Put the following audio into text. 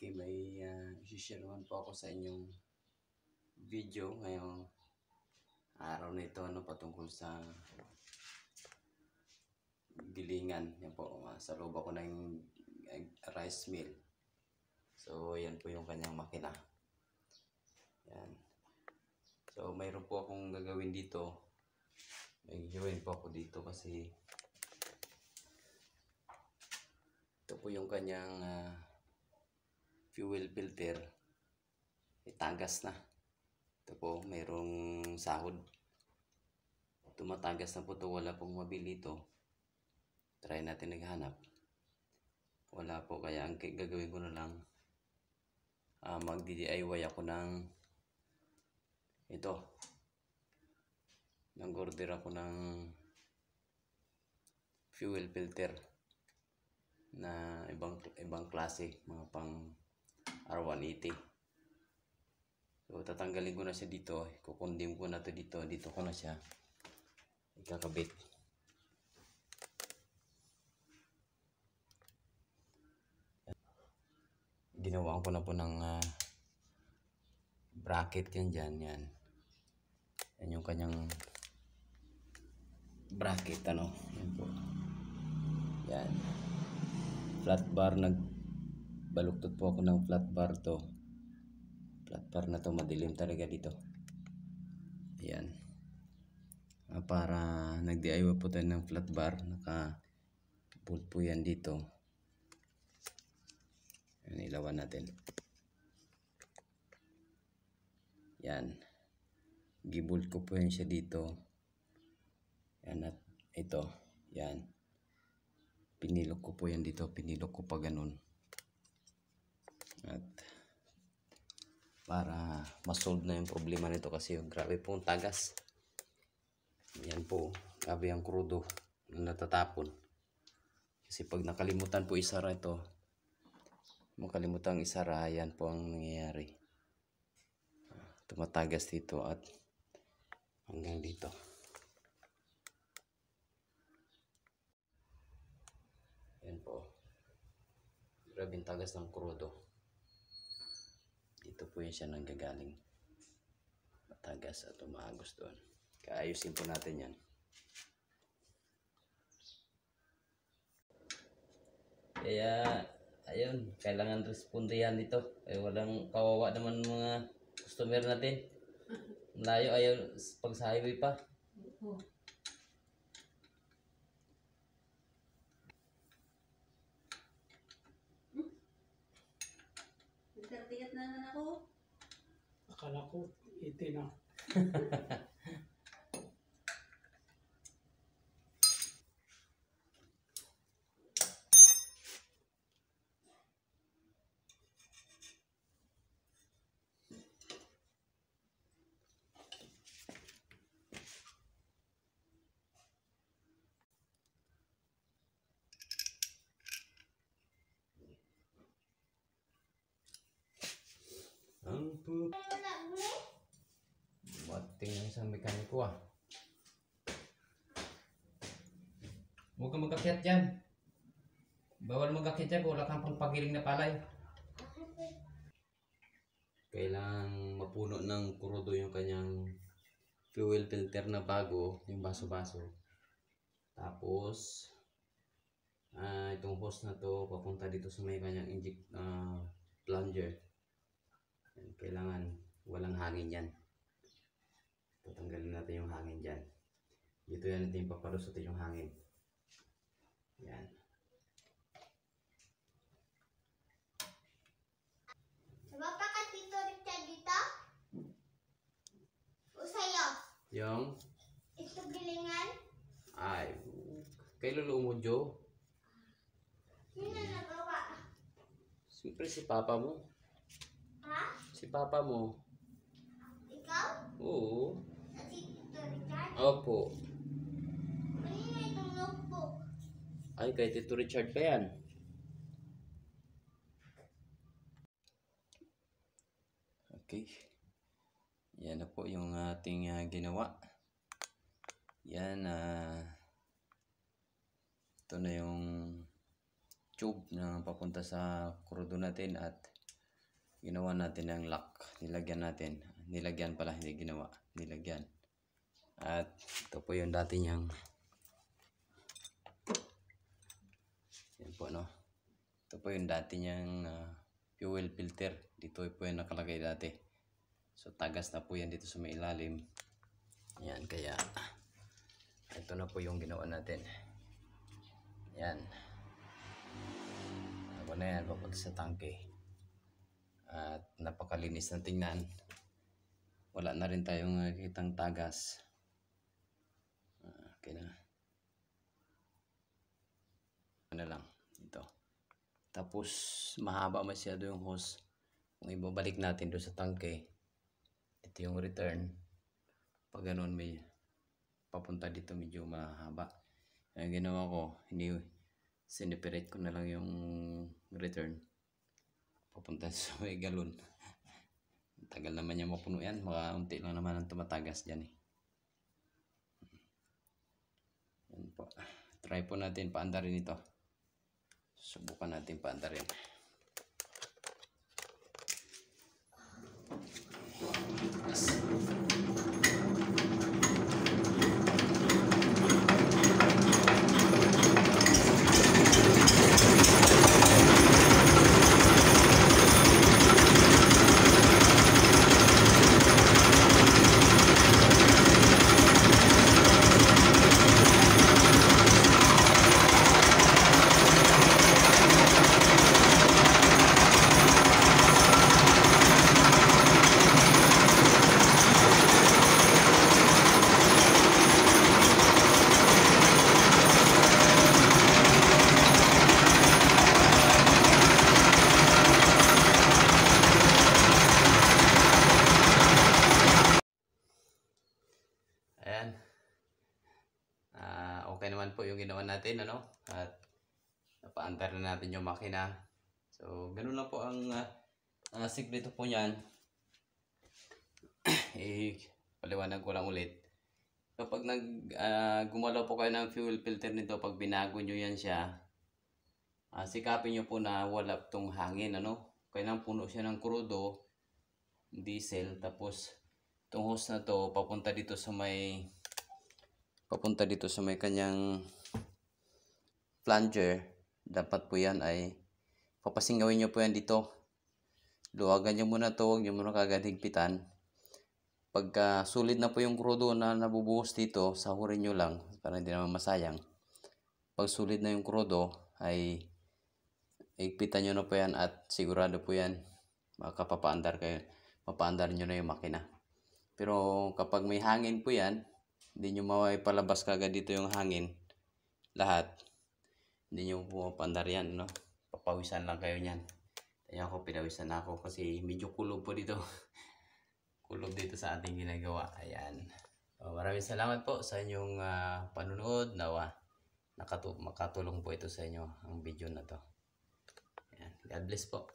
Okay, may i-share naman po ako sa inyong video ngayong araw na ito, patungkol sa gilingan. Yan po, sa loob ako ng rice mill. So, yan po yung kanyang makina. Yan. So, mayroon po akong gagawin dito. May gagawin po ako dito kasi ito po yung kanyang fuel filter. Itagas na. Ito po, mayroong sahod. Tumatagas na po ito. Wala pong mabili ito. Try natin naghanap. Wala po. Kaya ang gagawin ko na lang, mag-DIY ako ng ito. Nag-order ako ng fuel filter na ibang klase, mga pang R180. So tatanggalin ko na siya dito, kukundim ko na to dito ko na siya ikakabit. Ginawa ko na po ng bracket yan dyan, yan yung kanyang bracket, yan po, yan flat bar. Nagbaluktot po ako ng flat bar to. Flat bar na to, madilim talaga dito. Ayan. Para nag-DIY po tayo ng flat bar, naka-bolt po yan dito. Ayan, ilawan natin. Yan. Gibolt ko po yan siya dito. Yan, at ito. Yan. Pinilok ko po yan dito. Pinilok ko pa ganun. At para ma-solve na yung problema nito kasi yung grabe pong tagas. Yan po. Grabe ang krudo na natatapon. Kasi pag nakalimutan po isara ito, makalimutan isara, yan po ang nangyayari. Tumatagas dito at hanggang dito. Yan po. Grabing tagas ng krudo. Dito po yun siya nanggagaling. Matagas at umaagos doon. Kaayusin po natin yan. Kaya, ayun, kailangan respondihan dito. Walang kawawa naman mga customer natin. Malayo, ayaw pag sa highway pa. Nagkatigat na naman ako. Akala ko, iti na. Ang po. Bating ng isang mekaniko Huwag kang mag-akyat dyan. Bawal mag-akyat dyan kung wala kang pangpagiling na palay. Kailangan mapuno ng krudo yung kanyang fuel filter na bago, yung baso-baso. Tapos itong hose na to papunta dito sa may kanyang plunger. Kailangan walang hangin yan. Tatanggalin natin yung hangin dyan. Dito yan natin papalusot yung hangin. Yan. Sabab ka Tito Richard dito? O sa'yo? Yung? Ito gilingan? Ay, kay Lolo mo, Joe. Sino nagawa? Siyempre si Papa mo. Ha? Si Papa mo. Ikaw? Oo. Si Tito Richard? Opo. Kanina itong notebook? Ay, kay Tito Richard pa yan. Okay. Yan na po yung ating ginawa. Yan. Ito na yung tube na papunta sa krudo natin at ginawa natin ng lock. Nilagyan pala, hindi ginawa. Nilagyan. At ito po yung dati niyang, yan po, no? Ito po yung dati niyang fuel filter. Dito po yung nakalagay dati. So tagas na po yan dito sa may ilalim. Yan, kaya ito na po yung ginawa natin. Yan. Ako na yan, papunta sa tangke. At napakalinis na tingnan. Wala na rin tayong nakikitang tagas. Okay na. Ano lang, ito. Tapos mahaba masyado yung hose. Kung ibabalik natin doon sa tangke, ito yung return. Pag ganun may papunta dito medyo mahaba. Ang ginawa ko, sineperate ko na lang yung return papunta sa may galon. Tagal naman niya mapuno yan, makaunti lang naman ang tumatagas dyan eh. Yan po. Try po natin paandarin ito. Subukan natin paandarin. Yes. Ayan. Okay naman po yung ginawa natin, ano? At napaandar na natin yung makina. So, ganun lang po ang sikreto po niyan. Paliwanag ko lang ulit. Kapag gumalaw po kayo ng fuel filter nito, pag binago nyo yan siya, sikapin nyo po na wala tong hangin, ano? Kailangan puno siya ng crudo, diesel, tapos itong hose na to papunta dito sa may kanyang plunger. Dapat po yan ay papasingawin nyo po yan dito. Luwagan nyo muna to, huwag nyo muna kagad higpitan. Pagka sulit na po yung crudo na nabubuhos dito, sahurin nyo lang para hindi naman masayang. Pag sulit na yung crudo ay higpitan nyo na po yan at sigurado po yan makapapaandar kayo. Mapaandar nyo na yung makina. Pero kapag may hangin po yan, hindi nyo maipalabas kagad dito yung hangin. Lahat. Hindi nyo po mapaandar yan, no? Papawisan lang kayo niyan. Kaya ako, pinawisan ako kasi medyo kulob po dito. Kulob dito sa ating ginagawa. Ayan. Maraming salamat po sa inyong panunood. Nawa, makatulong po ito sa inyo ang video na to. Ayan. God bless po.